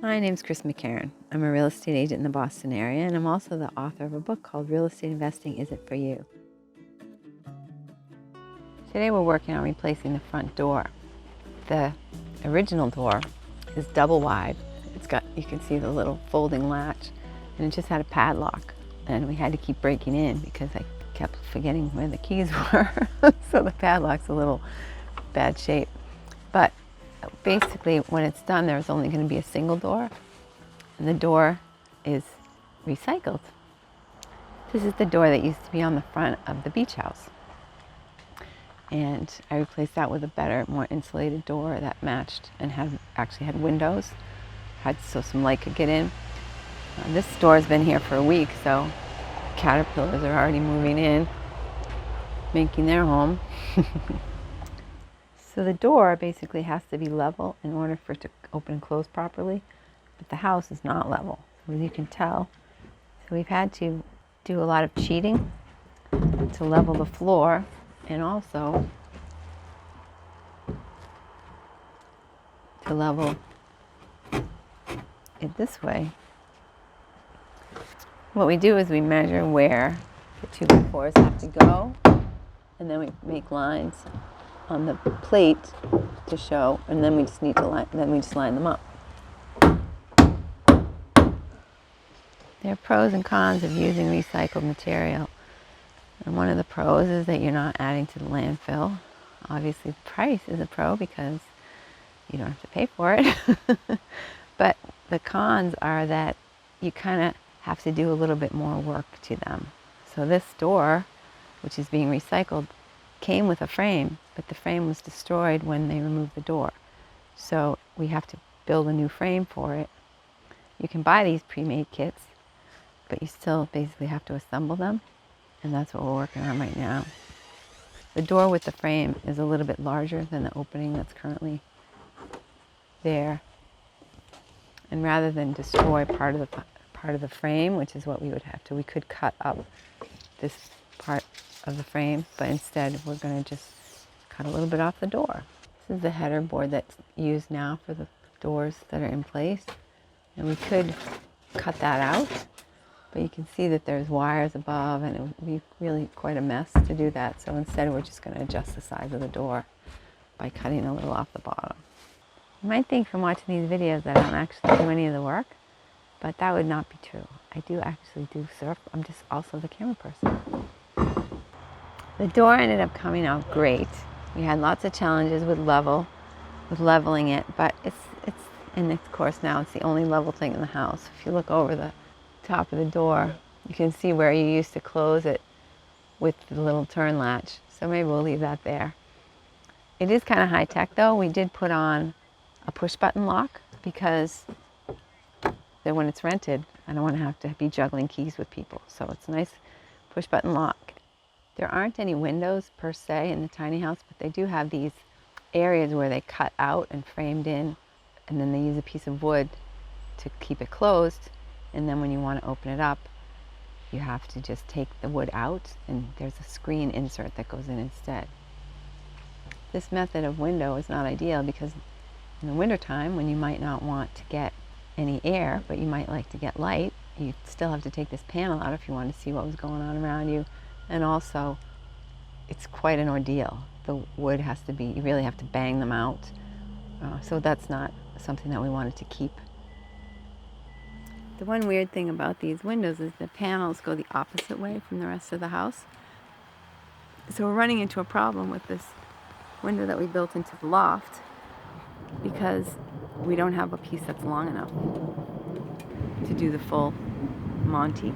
My name's McCarron. I'm a real estate agent in the Boston area, and I'm also the author of a book called Real Estate Investing, Is It For You? Today we're working on replacing the front door. The original door is double wide. You can see the little folding latch, and it just had a padlock. And we had to keep breaking in because I kept forgetting where the keys were. So the padlock's a little bad shape. But basically, when it's done, there's only going to be a single door, and the door is recycled. This is the door that used to be on the front of the beach house, and I replaced that with a better, more insulated door that matched and actually had windows, so some light could get in. This door has been here for a week, so caterpillars are already moving in, making their home. So the door basically has to be level in order for it to open and close properly, but the house is not level, as you can tell. So we've had to do a lot of cheating to level the floor, and also to level it this way. What we do is we measure where the 2x4s have to go, and then we make lines on the plate to show, and then we just line them up. There are pros and cons of using recycled material. And one of the pros is that you're not adding to the landfill. Obviously, the price is a pro because you don't have to pay for it. But the cons are that you kind of have to do a little bit more work to them. So this door, which is being recycled, came with a frame, but the frame was destroyed when they removed the door. So we have to build a new frame for it. You can buy these pre-made kits, but you still basically have to assemble them, and that's what we're working on right now. The door with the frame is a little bit larger than the opening that's currently there. And rather than destroy part of the frame, which is what we would have to, we could cut up this part of the frame, but instead we're going to just cut a little bit off the door. This is the header board that's used now for the doors that are in place, and we could cut that out, but you can see that there's wires above, and it would be really quite a mess to do that. So instead we're just going to adjust the size of the door by cutting a little off the bottom. You might think from watching these videos that I don't actually do any of the work, but that would not be true. I do actually do surf. I'm just also the camera person. The door ended up coming out great. We had lots of challenges with leveling it, but and of course now it's the only level thing in the house. If you look over the top of the door, you can see where you used to close it with the little turn latch. So maybe we'll leave that there. It is kind of high tech though. We did put on a push button lock because then when it's rented, I don't want to have to be juggling keys with people. So it's a nice push button lock. There aren't any windows per se in the tiny house, but they do have these areas where they cut out and framed in, and then they use a piece of wood to keep it closed. And then when you want to open it up, you have to just take the wood out, and there's a screen insert that goes in instead. This method of window is not ideal because in the wintertime, when you might not want to get any air, but you might like to get light, you still have to take this panel out if you want to see what was going on around you. And also, it's quite an ordeal. The wood has to be, you really have to bang them out. So that's not something that we wanted to keep. The one weird thing about these windows is the panels go the opposite way from the rest of the house. So we're running into a problem with this window that we built into the loft because we don't have a piece that's long enough to do the full Monty.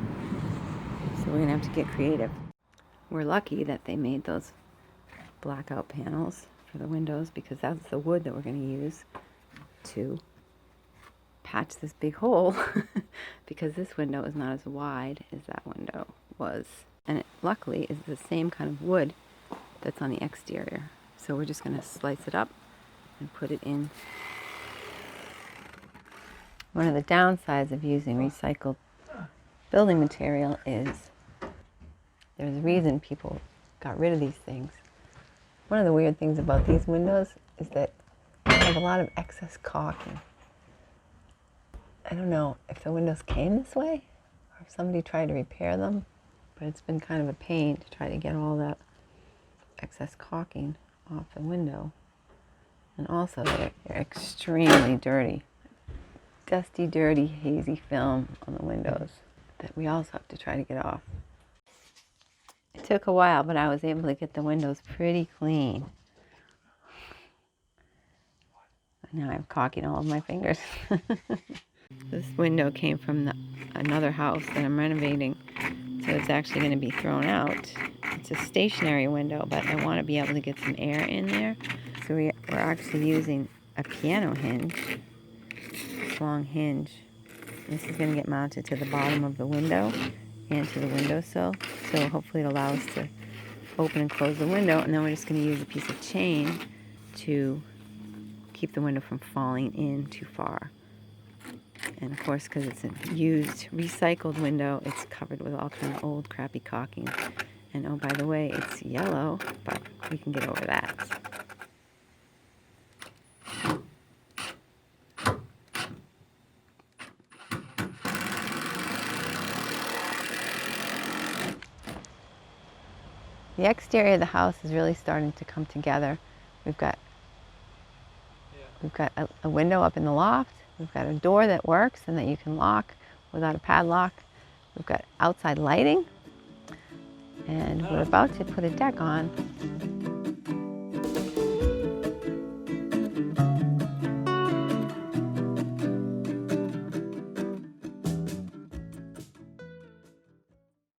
So we're going to have to get creative. We're lucky that they made those blackout panels for the windows because that's the wood that we're going to use to patch this big hole because this window is not as wide as that window was. And it luckily is the same kind of wood that's on the exterior. So we're just going to slice it up and put it in. One of the downsides of using recycled building material is there's a reason people got rid of these things. One of the weird things about these windows is that they have a lot of excess caulking. I don't know if the windows came this way or if somebody tried to repair them, but it's been kind of a pain to try to get all that excess caulking off the window. And also they're extremely dirty. Dusty, dirty, hazy film on the windows that we also have to try to get off. It took a while, but I was able to get the windows pretty clean. Now I have caulking all over my fingers. This window came from another house that I'm renovating, so it's actually going to be thrown out. It's a stationary window, but I want to be able to get some air in there. So we're actually using a piano hinge, this long hinge. This is going to get mounted to the bottom of the window and to the windowsill, so hopefully it allows us to open and close the window, and then we're just going to use a piece of chain to keep the window from falling in too far. And of course, because it's a used, recycled window, it's covered with all kind of old, crappy caulking. And oh, by the way, it's yellow, but we can get over that. The exterior of the house is really starting to come together. We've got a window up in the loft. We've got a door that works and that you can lock without a padlock. We've got outside lighting. And we're about to put a deck on.